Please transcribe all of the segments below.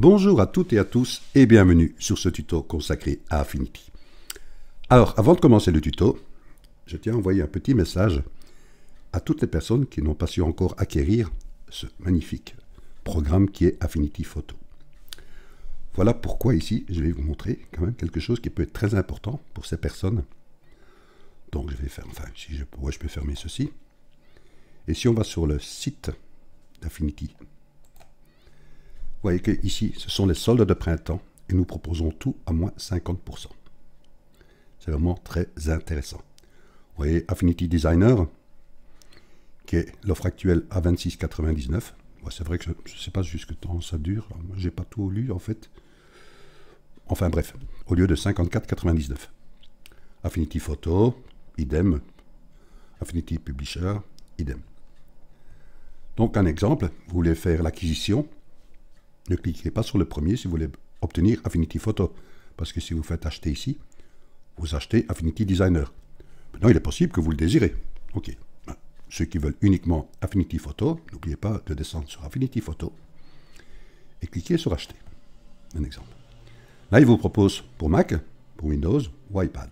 Bonjour à toutes et à tous et bienvenue sur ce tuto consacré à Affinity. Alors, avant de commencer le tuto, je tiens à envoyer un petit message à toutes les personnes qui n'ont pas su encore acquérir ce magnifique programme qui est Affinity Photo. Voilà pourquoi ici, je vais vous montrer quand même quelque chose qui peut être très important pour ces personnes. Donc je vais faire, enfin, si je peux fermer ceci. Et si on va sur le site d'Affinity, vous voyez que ici, ce sont les soldes de printemps et nous proposons tout à moins 50%. C'est vraiment très intéressant. Vous voyez Affinity Designer, qui est l'offre actuelle à 26,99. C'est vrai que je ne sais pas jusqu'à temps ça dure. Moi, j'ai pas tout lu en fait. Enfin bref, au lieu de 54,99. Affinity Photo, idem. Affinity Publisher, idem. Donc un exemple, vous voulez faire l'acquisition, ne cliquez pas sur le premier si vous voulez obtenir Affinity Photo. Parce que si vous faites acheter ici, vous achetez Affinity Designer. Maintenant, il est possible que vous le désirez. Ok. Ceux qui veulent uniquement Affinity Photo, n'oubliez pas de descendre sur Affinity Photo et cliquez sur acheter. Un exemple. Là, il vous propose pour Mac, pour Windows ou iPad.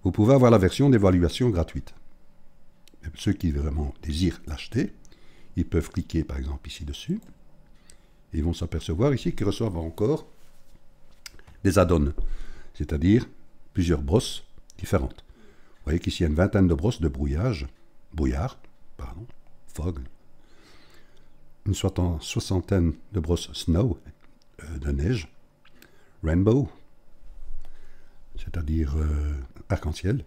Vous pouvez avoir la version d'évaluation gratuite. Et ceux qui vraiment désirent l'acheter, ils peuvent cliquer par exemple ici dessus. Et ils vont s'apercevoir ici qu'ils reçoivent encore des add-ons, c'est-à-dire plusieurs brosses différentes. Vous voyez qu'ici il y a une vingtaine de brosses de brouillard, fog, une soixantaine de brosses snow, de neige, rainbow, c'est-à-dire arc-en-ciel,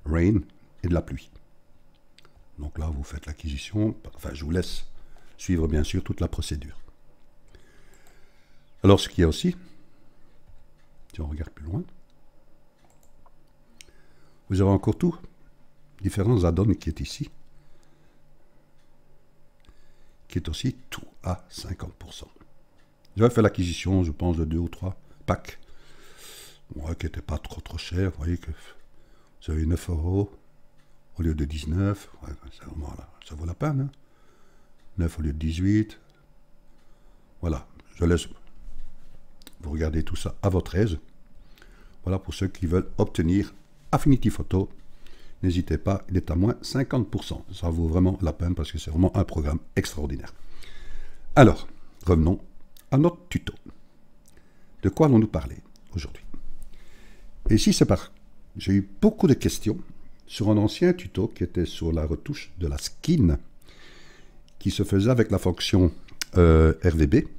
rain et de la pluie. Donc là, vous faites l'acquisition. Enfin, je vous laisse suivre bien sûr toute la procédure. Alors, ce qu'il y a aussi, si on regarde plus loin, vous avez encore tout, différents add-ons qui est ici, qui est aussi tout à 50%. J'avais fait l'acquisition, je pense, de 2 ou 3 packs, ouais, qui n'étaient pas trop cher. Vous voyez que vous avez 9 € au lieu de 19. Ouais, ça vaut la peine. Hein. 9 au lieu de 18. Voilà, je laisse vous regarder tout ça à votre aise. Voilà pour ceux qui veulent obtenir Affinity Photo. N'hésitez pas, il est à moins 50%. Ça vaut vraiment la peine parce que c'est vraiment un programme extraordinaire. Alors, revenons à notre tuto. De quoi allons-nous parler aujourd'hui? Et ici, c'est par... J'ai eu beaucoup de questions sur un ancien tuto qui était sur la retouche de la skin qui se faisait avec la fonction RVB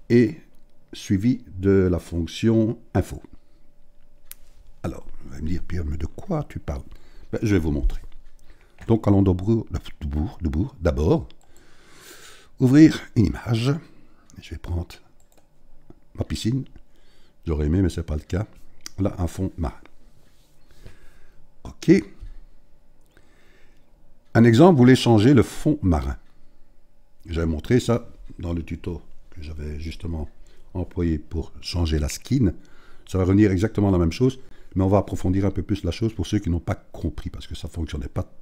et suivi de la fonction info. Alors, vous allez me dire, Pierre, mais de quoi tu parles? Ben, je vais vous montrer. Donc, allons d'abord ouvrir une image. Je vais prendre ma piscine. J'aurais aimé, mais ce n'est pas le cas. Là, un fond marin. OK. Un exemple, vous voulez changer le fond marin. J'avais montré ça dans le tuto que j'avais justement employé pour changer la skin. Ça va revenir exactement la même chose, mais on va approfondir un peu plus la chose pour ceux qui n'ont pas compris, parce que ça ne fonctionnait pas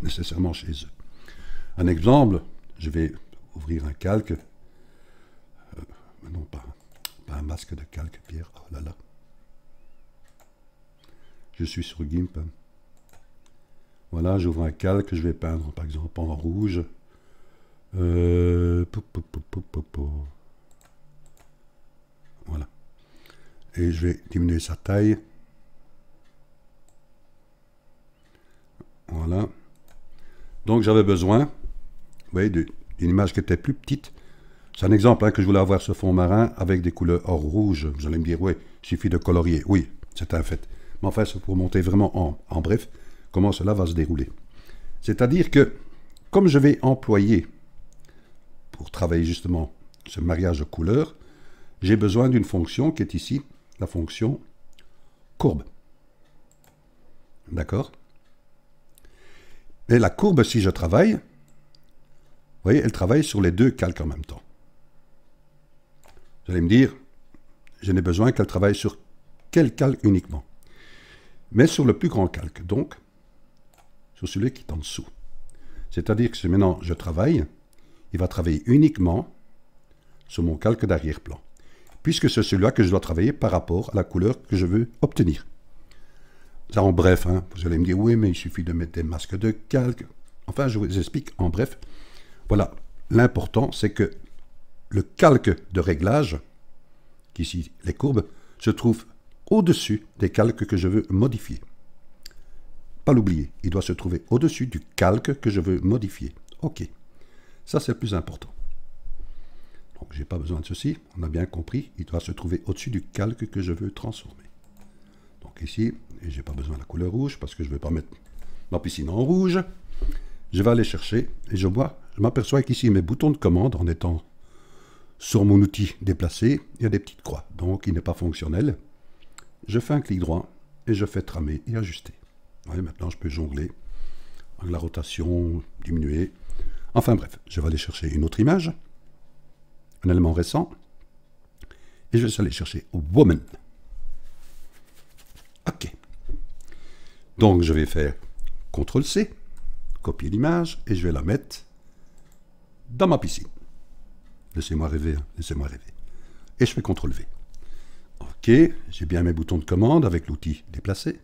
nécessairement chez eux. Un exemple, je vais ouvrir un calque. Non, pas un masque de calque, Pierre. Oh là là. Je suis sur GIMP. Voilà, j'ouvre un calque, je vais peindre par exemple en rouge. Voilà. Et je vais diminuer sa taille. Voilà. Donc j'avais besoin, vous voyez, d'une image qui était plus petite. C'est un exemple hein, que je voulais avoir ce fond marin avec des couleurs rouges. Vous allez me dire, oui, il suffit de colorier. Oui, c'est un fait. Mais enfin, c'est pour montrer vraiment en bref comment cela va se dérouler. C'est-à-dire que, comme je vais employer, pour travailler justement ce mariage de couleurs, j'ai besoin d'une fonction qui est ici, la fonction courbe. D'accord? Et la courbe, si je travaille, vous voyez, elle travaille sur les deux calques en même temps. Vous allez me dire, je n'ai besoin qu'elle travaille sur quel calque uniquement? Mais sur le plus grand calque, donc sur celui qui est en dessous. C'est-à-dire que si maintenant je travaille, il va travailler uniquement sur mon calque d'arrière-plan, puisque c'est celui-là que je dois travailler par rapport à la couleur que je veux obtenir. Ça en bref, hein, vous allez me dire, oui, mais il suffit de mettre des masques de calque. Enfin, je vous explique en bref. Voilà, l'important, c'est que le calque de réglage, qu'ici les courbes, se trouve au-dessus des calques que je veux modifier. Pas l'oublier, il doit se trouver au-dessus du calque que je veux modifier. OK, ça c'est le plus important. Donc, j'ai pas besoin de ceci, on a bien compris, il doit se trouver au-dessus du calque que je veux transformer. Donc ici, et j'ai pas besoin de la couleur rouge parce que je ne vais pas mettre ma piscine en rouge. Je vais aller chercher et je m'aperçois qu'ici mes boutons de commande, en étant sur mon outil déplacé, il y a des petites croix, donc il n'est pas fonctionnel. Je fais un clic droit et je fais tramer et ajuster. Ouais, maintenant je peux jongler avec la rotation, diminuer. Enfin bref, je vais aller chercher une autre image, un élément récent, et je vais aller chercher Woman. OK. Donc je vais faire CTRL-C, copier l'image, et je vais la mettre dans ma piscine. Laissez-moi rêver, hein, laissez-moi rêver. Et je fais CTRL-V. OK, j'ai bien mes boutons de commande avec l'outil déplacé.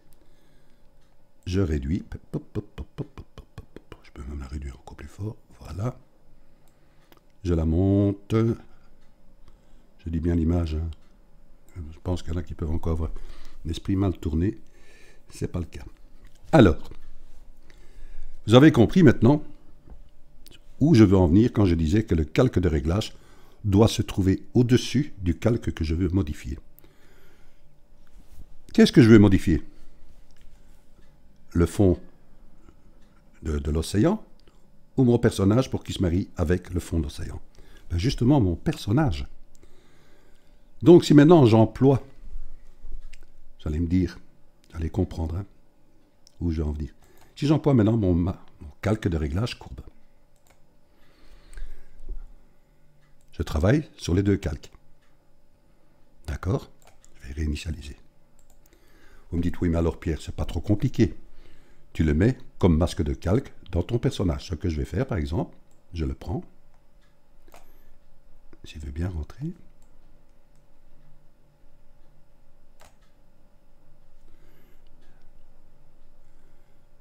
Je réduis. Je peux même la réduire encore plus fort. Voilà. Je la monte. Je dis bien l'image. Hein. Je pense qu'il y en a qui peuvent encore avoir un esprit mal tourné. Ce n'est pas le cas. Alors, vous avez compris maintenant où je veux en venir quand je disais que le calque de réglage doit se trouver au-dessus du calque que je veux modifier. Qu'est-ce que je veux modifier? Le fond de l'océan ou mon personnage pour qu'il se marie avec le fond d'océan? Ben justement, mon personnage. Donc, si maintenant j'emploie, vous allez me dire, vous allez comprendre hein, où je vais en venir. Si j'emploie maintenant mon calque de réglage courbe, je travaille sur les deux calques. D'accord? Je vais réinitialiser. Vous me dites, oui, mais alors Pierre, c'est pas trop compliqué. Tu le mets comme masque de calque dans ton personnage. Ce que je vais faire, par exemple, je le prends. S'il veut bien rentrer.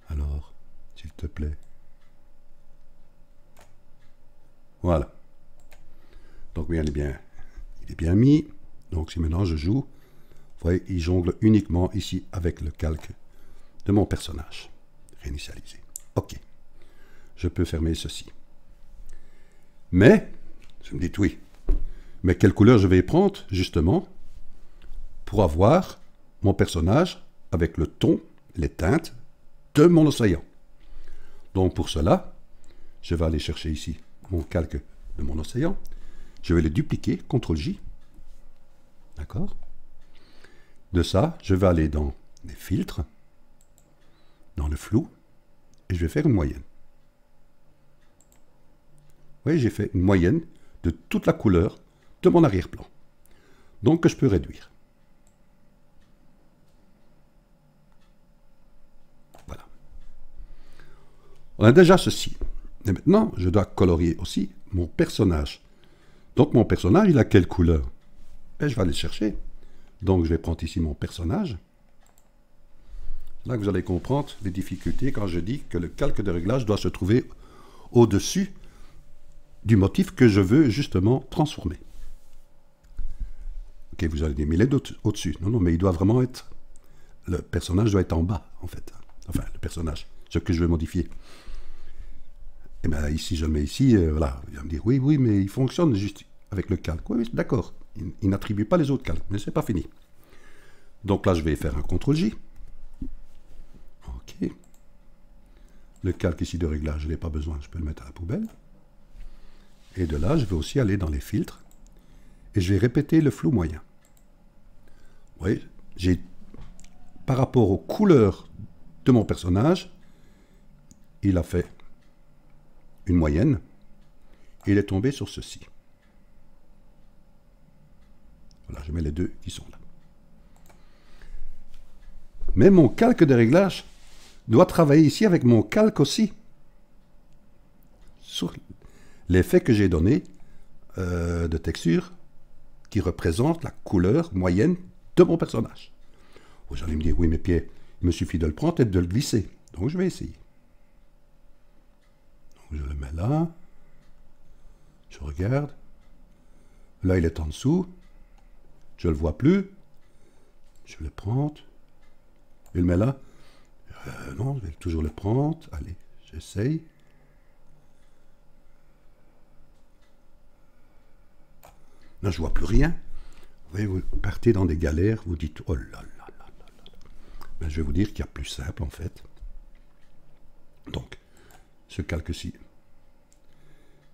Alors, s'il te plaît. Voilà. Donc, bien, il est bien mis. Donc, si maintenant je joue, vous voyez, il jongle uniquement ici avec le calque de mon personnage. Réinitialiser. OK. Je peux fermer ceci. Mais, vous me dites oui, mais quelle couleur je vais prendre, justement, pour avoir mon personnage avec le ton, les teintes de mon océan. Donc, pour cela, je vais aller chercher ici mon calque de mon océan. Je vais le dupliquer, CTRL-J. D'accord? De ça, je vais aller dans les filtres, dans le flou, et je vais faire une moyenne. Vous voyez, j'ai fait une moyenne de toute la couleur de mon arrière-plan. Donc, que je peux réduire. Voilà. On a déjà ceci. Et maintenant, je dois colorier aussi mon personnage. Donc, mon personnage, il a quelle couleur? Et je vais aller chercher. Donc, je vais prendre ici mon personnage. Là que vous allez comprendre les difficultés quand je dis que le calque de réglage doit se trouver au-dessus du motif que je veux justement transformer. Ok, vous allez dire, mais il est au-dessus. Non, non, mais il doit vraiment être... Le personnage doit être en bas, en fait. Enfin, le personnage, ce que je veux modifier. Et bien ici, je le mets ici, voilà. Il va me dire, oui, oui, mais il fonctionne juste avec le calque. Oui, oui d'accord. Il n'attribue pas les autres calques, mais ce n'est pas fini. Donc là, je vais faire un CTRL-J. OK. Le calque ici de réglage, je n'ai pas besoin, je peux le mettre à la poubelle. Et de là, je vais aussi aller dans les filtres. Et je vais répéter le flou moyen. Vous voyez, par rapport aux couleurs de mon personnage, il a fait une moyenne. Et il est tombé sur ceci. Voilà, je mets les deux qui sont là. Mais mon calque de réglage doit travailler ici avec mon calque aussi. l'effet que j'ai donné de texture qui représente la couleur moyenne de mon personnage. Vous allez me dire, oui mais Pierre, il me suffit de le prendre et de le glisser. Donc je vais essayer. Donc, je le mets là. Je regarde. Là il est en dessous. Je ne le vois plus. Je vais le prendre. Je le mets là. Non, je vais toujours le prendre. Allez, j'essaye. Là, je ne vois plus rien. Vous voyez, vous partez dans des galères, vous dites, oh là là là là là. Ben, je vais vous dire qu'il y a plus simple, en fait. Donc, ce calque-ci,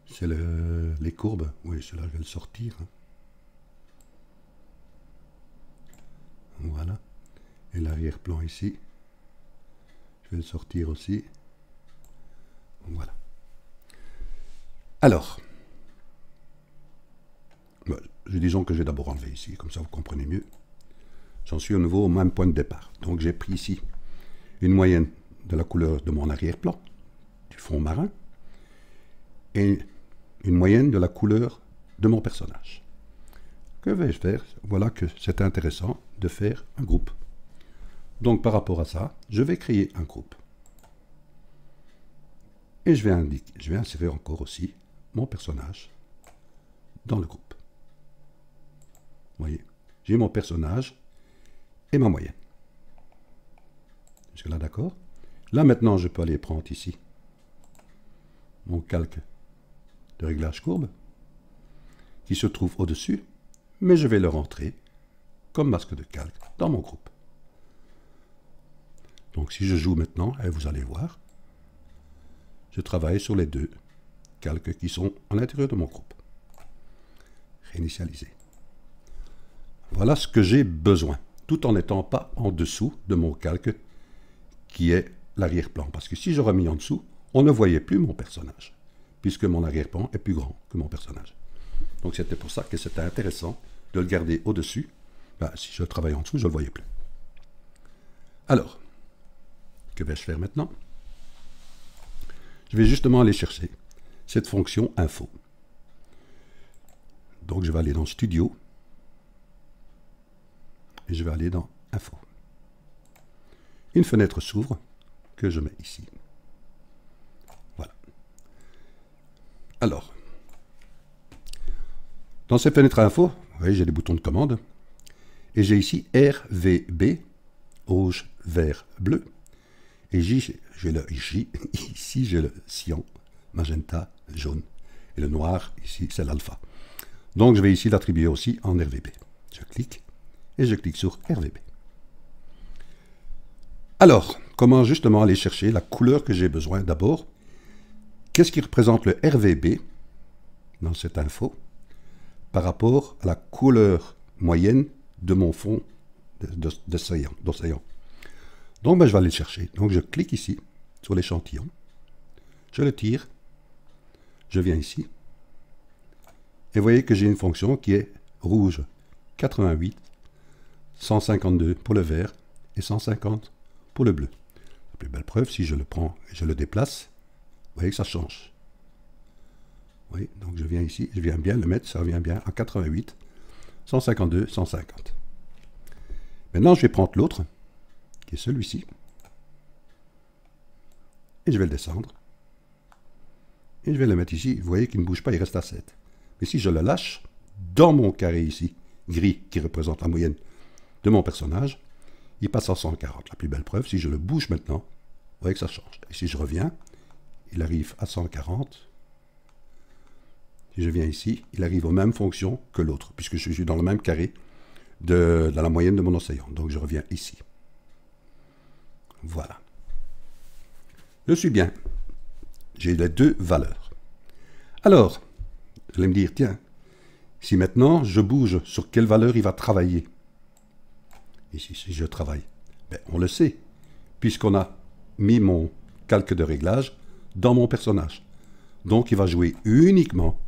c'est les courbes. Oui, celui-là, je vais le sortir. Hein. Voilà. Et l'arrière-plan ici, je vais le sortir aussi. Voilà. Alors, disons que je vais d'abord enlever ici, comme ça vous comprenez mieux. J'en suis au nouveau au même point de départ. Donc j'ai pris ici une moyenne de la couleur de mon arrière-plan, du fond marin, et une moyenne de la couleur de mon personnage. Que vais-je faire? Voilà que c'est intéressant de faire un groupe. Donc par rapport à ça, je vais créer un groupe. Et je vais insérer encore aussi mon personnage dans le groupe. Vous voyez, j'ai mon personnage et ma moyenne. Jusque là, d'accord? Là, maintenant, je peux aller prendre ici mon calque de réglage courbe qui se trouve au-dessus, mais je vais le rentrer comme masque de calque dans mon groupe. Donc, si je joue maintenant, et vous allez voir, je travaille sur les deux calques qui sont à l'intérieur de mon groupe. Réinitialiser. Voilà ce que j'ai besoin, tout en n'étant pas en dessous de mon calque qui est l'arrière-plan. Parce que si je remets en dessous, on ne voyait plus mon personnage, puisque mon arrière-plan est plus grand que mon personnage. Donc c'était pour ça que c'était intéressant de le garder au-dessus. Ben, si je travaille en dessous, je ne le voyais plus. Alors, que vais-je faire maintenant? Je vais justement aller chercher cette fonction info. Donc je vais aller dans Studio et je vais aller dans Info. Une fenêtre s'ouvre que je mets ici. Voilà. Alors, dans cette fenêtre info, vous voyez, j'ai des boutons de commande et j'ai ici RVB, rouge, vert, bleu. Et j'ai le J, ici j'ai le cyan, magenta, jaune. Et le noir, ici, c'est l'alpha. Donc je vais ici l'attribuer aussi en RVB. Je clique et je clique sur RVB. Alors, comment justement aller chercher la couleur que j'ai besoin d'abord? Qu'est-ce qui représente le RVB dans cette info par rapport à la couleur moyenne de mon fond d'océan? Donc ben, je vais aller le chercher. Donc je clique ici sur l'échantillon, je le tire, je viens ici, et vous voyez que j'ai une fonction qui est rouge 88, 152 pour le vert et 150 pour le bleu. La plus belle preuve, si je le prends et je le déplace, vous voyez que ça change. Oui, donc je viens ici, je viens bien le mettre, ça revient bien à 88, 152, 150. Maintenant, je vais prendre l'autre, qui est celui-ci, et je vais le descendre, et je vais le mettre ici. Vous voyez qu'il ne bouge pas, il reste à 7. Mais si je le lâche, dans mon carré ici, gris, qui représente la moyenne de mon personnage, il passe à 140. La plus belle preuve, si je le bouge maintenant, vous voyez que ça change. Et si je reviens, il arrive à 140. Si je viens ici, il arrive aux mêmes fonctions que l'autre, puisque je suis dans le même carré de la moyenne de mon océan. Donc je reviens ici. Voilà. Je suis bien. J'ai les deux valeurs. Alors, vous allez me dire, tiens, si maintenant je bouge, sur quelle valeur il va travailler? Ici, si je travaille, ben, on le sait, puisqu'on a mis mon calque de réglage dans mon personnage. Donc, il va jouer uniquement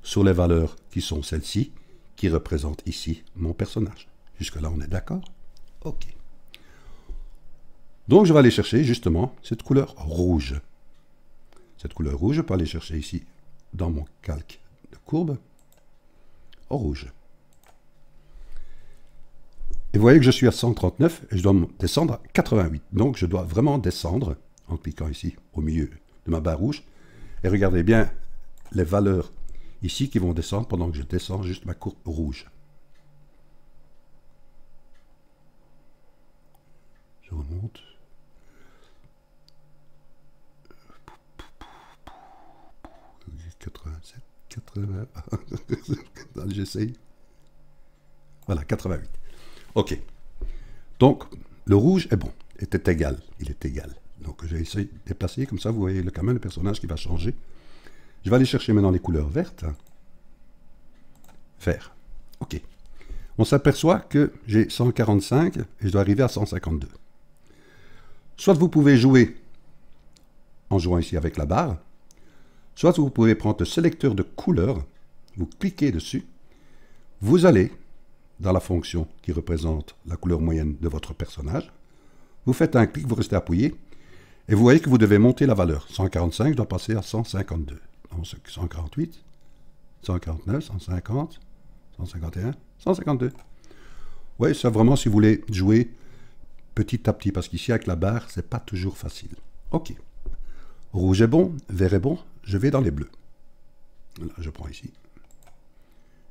sur les valeurs qui sont celles-ci, qui représentent ici mon personnage. Jusque-là, on est d'accord? OK. Donc, je vais aller chercher justement cette couleur rouge. Cette couleur rouge, je peux aller chercher ici dans mon calque de courbe au rouge. Et vous voyez que je suis à 139 et je dois descendre à 88. Donc je dois vraiment descendre en cliquant ici au milieu de ma barre rouge. Et regardez bien les valeurs ici qui vont descendre pendant que je descends juste ma courbe rouge. Je remonte. « 87, 80... » J'essaye. Voilà, 88. Ok. Donc, le rouge est bon, était égal. Il est égal. Donc, j'ai essayé de déplacer, comme ça, vous voyez quand même le personnage qui va changer. Je vais aller chercher maintenant les couleurs vertes. Vert. Ok. On s'aperçoit que j'ai 145 et je dois arriver à 152. Soit vous pouvez jouer en jouant ici avec la barre, soit vous pouvez prendre le sélecteur de couleurs, vous cliquez dessus, vous allez dans la fonction qui représente la couleur moyenne de votre personnage, vous faites un clic, vous restez appuyé, et vous voyez que vous devez monter la valeur. 145 doit passer à 152. Donc 148, 149, 150, 151, 152. Oui, ça vraiment si vous voulez jouer petit à petit, parce qu'ici avec la barre, c'est pas toujours facile. Ok. Rouge est bon, vert est bon, je vais dans les bleus. Voilà, je prends ici.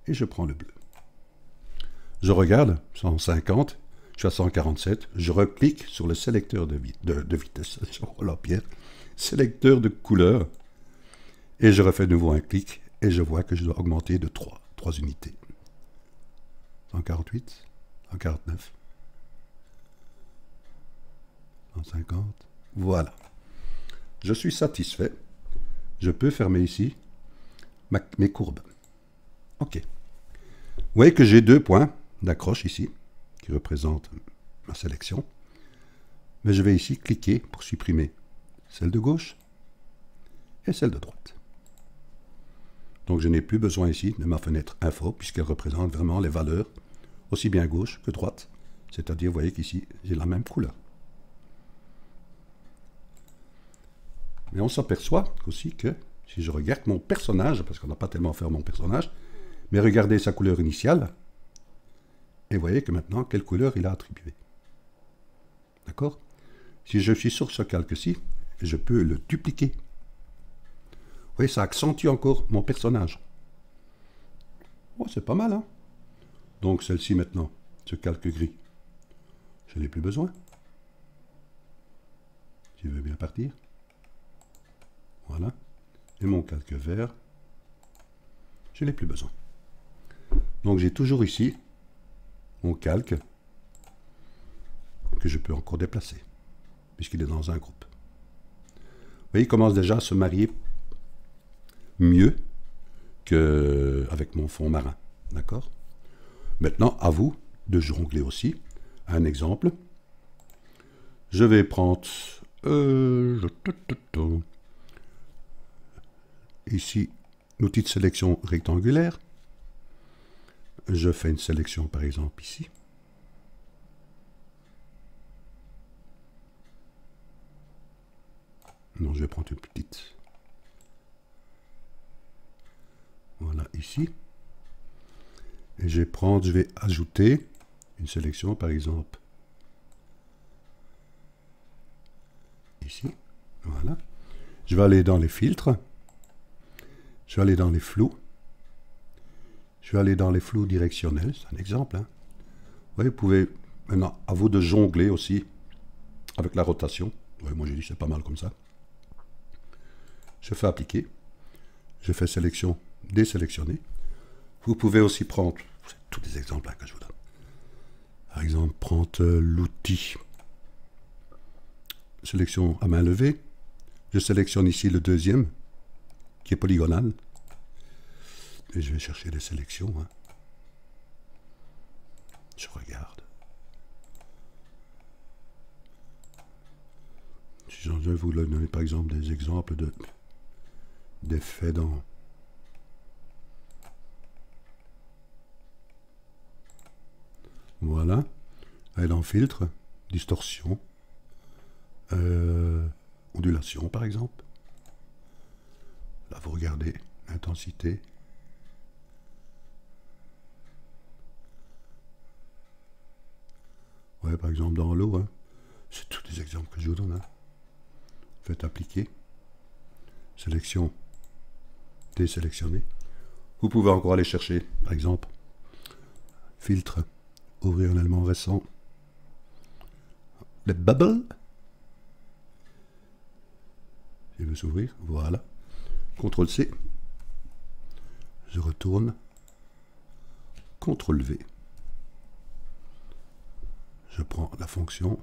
Et je prends le bleu. Je regarde, 150, je suis à 147, je reclique sur le sélecteur de vitesse, oh là, Pierre, sélecteur de couleur, et je refais de nouveau un clic, et je vois que je dois augmenter de 3 unités. 148, 149, 150, voilà. Je suis satisfait, je peux fermer ici mes courbes. Ok. Vous voyez que j'ai 2 points d'accroche ici, qui représentent ma sélection. Mais je vais ici cliquer pour supprimer celle de gauche et celle de droite. Donc je n'ai plus besoin ici de ma fenêtre info, puisqu'elle représente vraiment les valeurs, aussi bien gauche que droite. C'est-à-dire, vous voyez qu'ici, j'ai la même couleur. Mais on s'aperçoit aussi que, si je regarde mon personnage, parce qu'on n'a pas tellement fait mon personnage, mais regardez sa couleur initiale, et vous voyez que maintenant, quelle couleur il a attribué. D'accord? Si je suis sur ce calque-ci, je peux le dupliquer. Vous voyez, ça accentue encore mon personnage. Oh, c'est pas mal, hein? Donc celle-ci maintenant, ce calque gris, je n'ai plus besoin. Je veux bien partir. Voilà. Et mon calque vert, je n'ai plus besoin. Donc j'ai toujours ici mon calque que je peux encore déplacer, puisqu'il est dans un groupe. Vous voyez, il commence déjà à se marier mieux qu'avec mon fond marin. D'accord? Maintenant, à vous de jongler aussi. Un exemple. Je vais prendre ici l'outil de sélection rectangulaire. Je fais une sélection par exemple ici. Non, je vais prendre une petite. Voilà, ici. Et je vais ajouter une sélection, par exemple, ici. Voilà. Je vais aller dans les filtres. Je vais aller dans les flous. Je vais aller dans les flous directionnels. C'est un exemple. Hein. Vous pouvez, maintenant, à vous de jongler aussi avec la rotation. Ouais, moi, j'ai dit c'est pas mal comme ça. Je fais appliquer. Je fais sélection, désélectionner. Vous pouvez aussi prendre, c'est tous des exemples hein, que je vous donne. Par exemple, prendre l'outil sélection à main levée. Je sélectionne ici le deuxième, qui est polygonal. Et je vais chercher les sélections. Hein. Je regarde. Si je vais vous donner par exemple des exemples d'effets dans... Voilà. Elle en filtre, distorsion, ondulation par exemple. Là vous regardez Intensité. Ouais, par exemple dans l'eau, hein. C'est tous des exemples que je vous donne. Hein. Faites appliquer. Sélection. Désélectionner. Vous pouvez encore aller chercher, par exemple, filtre, ouvrir un élément récent. Les bubbles. Il veut s'ouvrir, voilà. CTRL C. Je retourne. CTRL V. Je prends la fonction.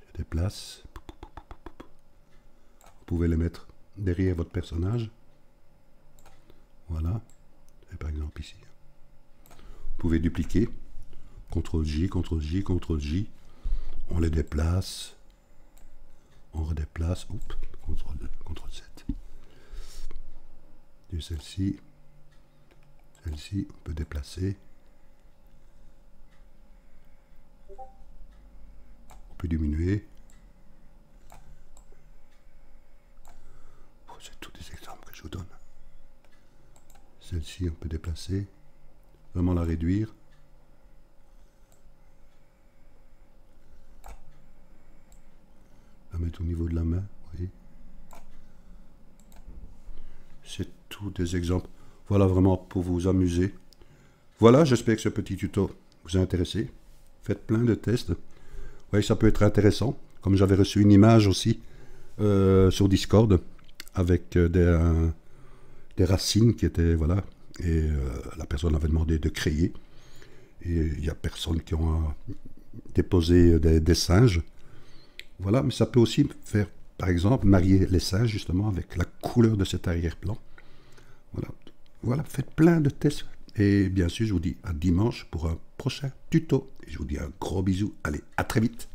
Je déplace. Vous pouvez les mettre derrière votre personnage. Voilà. Et par exemple ici. Vous pouvez dupliquer. CTRL J, CTRL J, CTRL J. On les déplace. On redéplace. Oups. CTRL Z. Et celle-ci. Celle-ci, on peut déplacer. On peut diminuer. Oh, c'est tous des exemples que je vous donne. Celle-ci, on peut déplacer. Vraiment la réduire. La mettre au niveau de la main. Oui. C'est tous des exemples. Voilà, vraiment pour vous amuser. Voilà, j'espère que ce petit tuto vous a intéressé. Faites plein de tests. Oui, ça peut être intéressant. Comme j'avais reçu une image aussi sur Discord avec des racines qui étaient, voilà, et la personne avait demandé de créer. Et il y a personne qui ont déposé des singes. Voilà, mais ça peut aussi faire, par exemple, marier les singes justement avec la couleur de cet arrière-plan. Voilà. Voilà, faites plein de tests. Et bien sûr, je vous dis à dimanche pour un prochain tuto. Et je vous dis un gros bisou. Allez, à très vite.